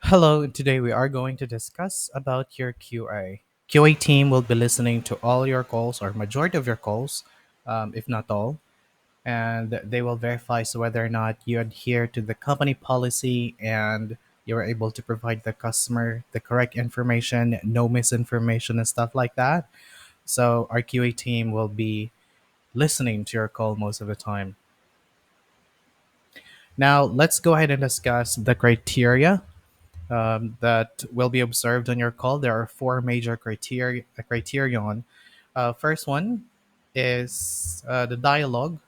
Hello, today we are going to discuss about your QA. QA team will be listening to all your calls or majority of your calls, if not all, and they will verify so whether or not you adhere to the company policy and you're able to provide the customer the correct information, no misinformation and stuff like that. So our QA team will be listening to your call most of the time. Now let's go ahead and discuss the criteria that will be observed on your call. There are four major criterion. First one is the dialogue.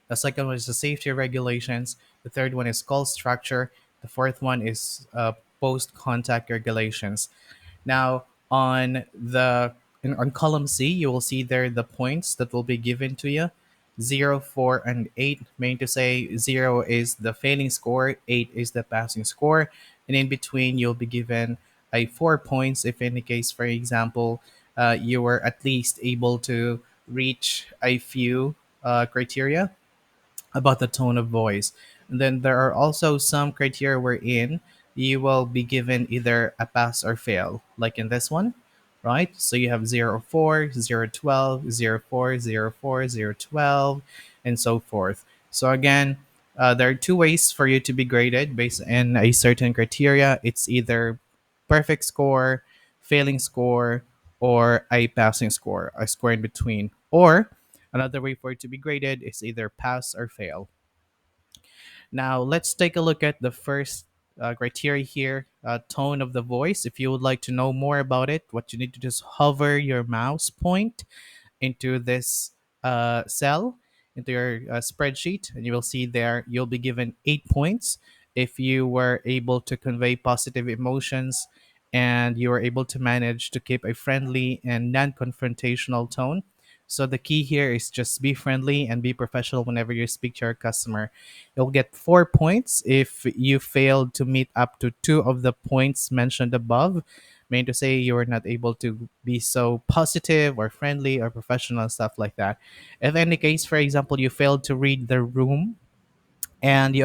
The second one is the safety regulations. The third one is call structure. The fourth one is post contact regulations. Now, on column C, you will see there the points that will be given to you. 0, 4, and 8, meaning to say 0 is the failing score, 8 is the passing score, and in between you'll be given a 4 points if in the case, for example, you were at least able to reach a few criteria about the tone of voice. And then there are also some criteria wherein you will be given either a pass or fail, like in this one, right? So you have 0, 4, 0, 12, 0, 4, 0, 4, 0, 12, and so forth. So again, there are two ways for you to be graded based on a certain criteria. It's either perfect score, failing score, or a passing score, a score in between. Or another way for it to be graded is either pass or fail. Now, let's take a look at the first criteria here, tone of the voice. If you would like to know more about it, what you need to do is hover your mouse point into this cell, into your spreadsheet, and you will see there you'll be given 8 points if you were able to convey positive emotions and you were able to manage to keep a friendly and non confrontational tone. So the key here is just be friendly and be professional whenever you speak to your customer. You'll get 4 points if you failed to meet up to two of the points mentioned above, meaning to say you were not able to be so positive or friendly or professional, stuff like that. If in the case, for example, you failed to read the room and you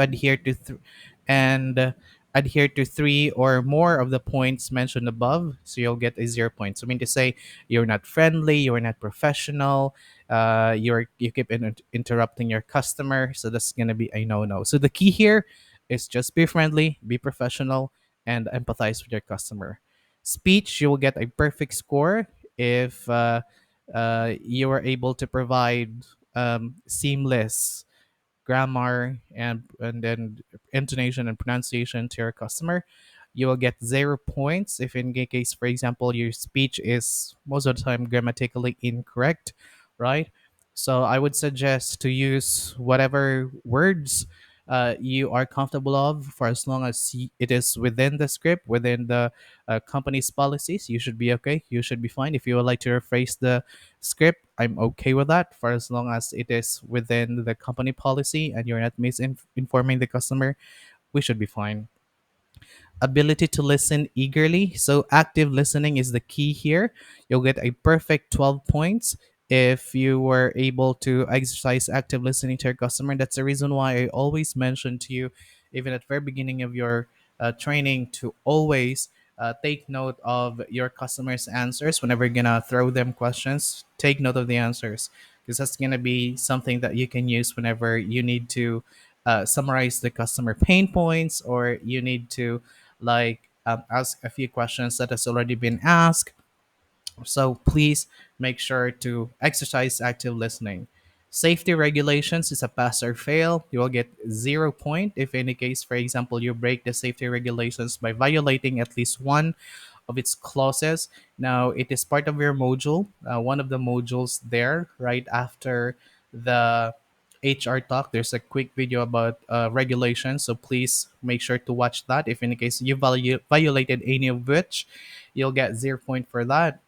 and adhere to three or more of the points mentioned above, so you'll get a 0 point. So I mean to say you're not friendly, you're not professional, you keep interrupting your customer, so that's gonna be a no. So the key here is just be friendly, be professional, and empathize with your customer. Speech, you will get a perfect score if you are able to provide seamless grammar and then intonation and pronunciation to your customer. You will get 0 points if in case, for example, your speech is most of the time grammatically incorrect, right? So I would suggest to use whatever words you are comfortable of, for as long as it is within the script, within the company's policies. You should be okay, you should be fine. If you would like to rephrase the script, I'm okay with that, for as long as it is within the company policy and you're not misinforming the customer. We should be fine. Ability to listen eagerly. So active listening is the key here. You'll get a perfect 12 points if you were able to exercise active listening to your customer. That's the reason why I always mention to you, even at the very beginning of your training, to always take note of your customers' answers whenever you're gonna throw them questions. Take note of the answers, because that's gonna be something that you can use whenever you need to summarize the customer pain points, or you need to ask a few questions that has already been asked. So please make sure to exercise active listening. Safety regulations is a pass or fail. You will get 0 point if in any case, for example, you break the safety regulations by violating at least one of its clauses. Now, it is part of your module, one of the modules there, right after the HR talk. There's a quick video about regulations, so please make sure to watch that. If in case you violated any of which, you'll get 0 point for that.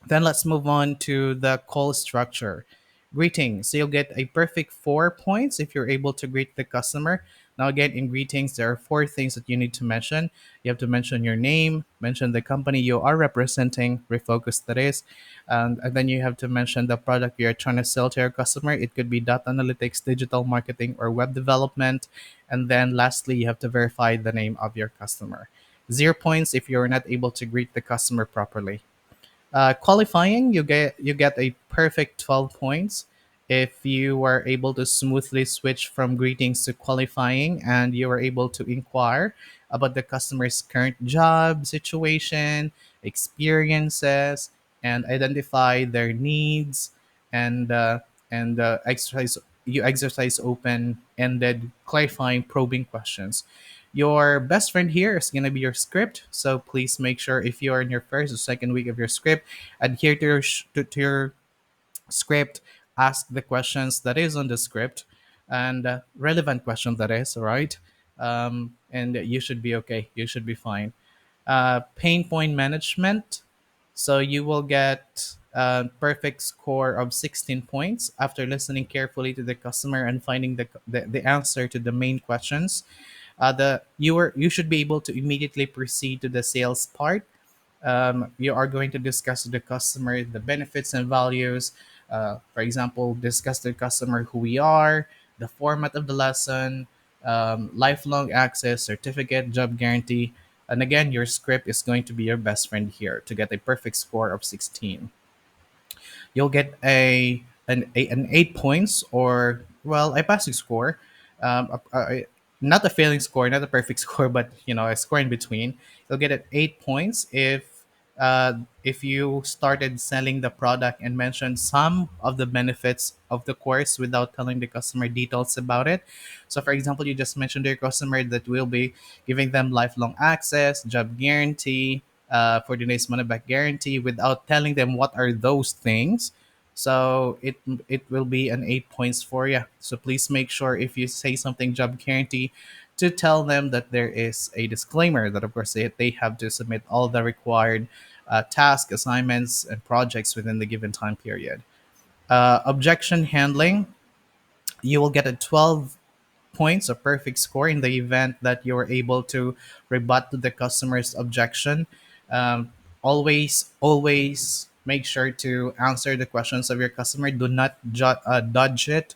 Then let's move on to the call structure. Greeting. So you'll get a perfect 4 points if you're able to greet the customer. Now, again, in greetings, there are four things that you need to mention. You have to mention your name, mention the company you are representing, Refocus that is, and then you have to mention the product you're trying to sell to your customer. It could be data analytics, digital marketing, or web development. And then lastly, you have to verify the name of your customer. 0 points if you're not able to greet the customer properly. Qualifying, you get a perfect 12 points if you were able to smoothly switch from greetings to qualifying and you were able to inquire about the customer's current job situation, experiences, and identify their needs and exercise you exercise open-ended, clarifying, probing questions. Your best friend here is going to be your script, so please make sure if you are in your first or second week of your script, adhere to your script, ask the questions that is on the script, and relevant question that is, all right? And you should be okay. You should be fine. Pain point management. So you will get a perfect score of 16 points after listening carefully to the customer and finding the answer to the main questions. You should be able to immediately proceed to the sales part. You are going to discuss with the customer the benefits and values. For example, discuss the customer who we are, the format of the lesson, lifelong access, certificate, job guarantee. And again, your script is going to be your best friend here to get a perfect score of 16. You'll get an 8 points, or well, a passing score, not a failing score, not a perfect score, but a score in between. You'll get an 8 points if you started selling the product and mentioned some of the benefits of the course without telling the customer details about it. So, for example, you just mentioned to your customer that we'll be giving them lifelong access, job guarantee, for the next money back guarantee without telling them what are those things. So it will be an 8 points for you. So please make sure if you say something job guarantee to tell them that there is a disclaimer that of course they have to submit all the required task assignments and projects within the given time period. Objection handling, you will get a 12 points, a perfect score in the event that you're able to rebut to the customer's objection. Always make sure to answer the questions of your customer. Do not dodge it.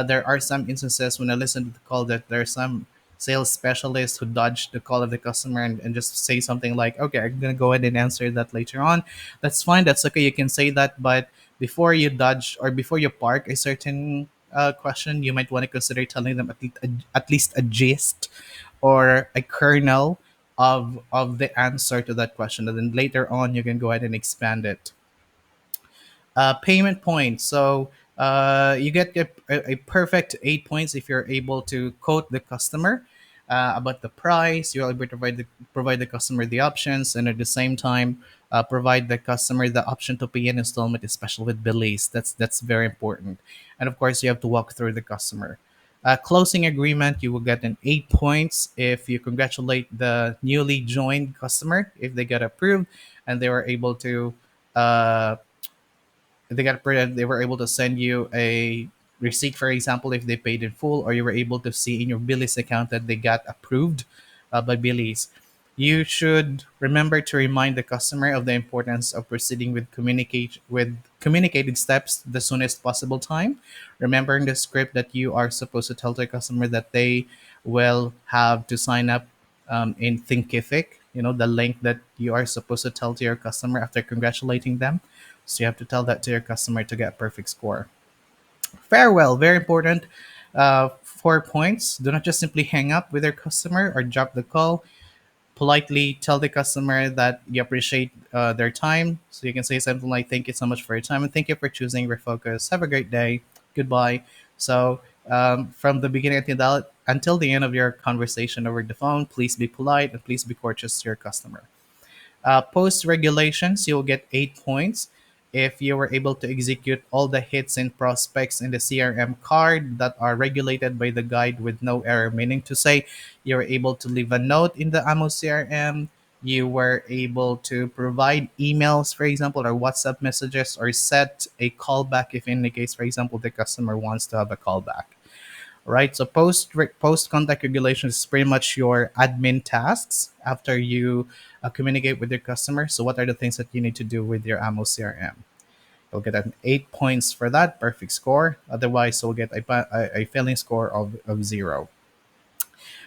There are some instances when I listen to the call that there are some sales specialists who dodge the call of the customer and just say something like, okay, I'm going to go ahead and answer that later on. That's fine. That's okay. You can say that. But before you dodge or before you park a certain question, you might want to consider telling them at least a gist or a kernel of the answer to that question. And then later on, you can go ahead and expand it. Payment points. So you get a perfect 8 points if you're able to quote the customer about the price. You're able to provide the customer the options, and at the same time, provide the customer the option to pay an installment, especially with billets. That's very important. And of course, you have to walk through the customer. Closing agreement, you will get an 8 points if you congratulate the newly joined customer if they get approved and they were able to uh, they were able to send you a receipt, for example, if they paid in full, or you were able to see in your Billy's account that they got approved by Billy's. You should remember to remind the customer of the importance of proceeding with communicated steps the soonest possible time. Remember in the script that you are supposed to tell the customer that they will have to sign up in Thinkific, the link that you are supposed to tell to your customer after congratulating them. So you have to tell that to your customer to get a perfect score. Farewell, very important. 4 points. Do not just simply hang up with your customer or drop the call. Politely tell the customer that you appreciate their time. So you can say something like, "Thank you so much for your time and thank you for choosing Refocus. Have a great day. Goodbye." So from the beginning until the end of your conversation over the phone, please be polite and please be courteous to your customer. Post regulations, you'll get 8 points if you were able to execute all the hits and prospects in the CRM card that are regulated by the guide with no error. Meaning to say, you were able to leave a note in the AMO CRM. You were able to provide emails, for example, or WhatsApp messages, or set a callback if in the case, for example, the customer wants to have a callback. right? So post contact regulation is pretty much your admin tasks after you communicate with your customer. So what are the things that you need to do with your AMO CRM? You'll get an 8 points for that, perfect score. Otherwise, you'll get a failing score of 0.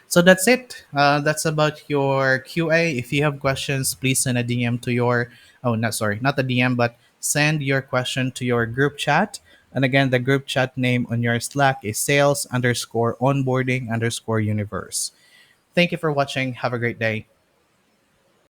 So that's it. That's about your QA. If you have questions, please send a DM to your, oh, not sorry, not a DM, but send your question to your group chat. And again, the group chat name on your Slack is sales underscore onboarding underscore universe. Thank you for watching. Have a great day.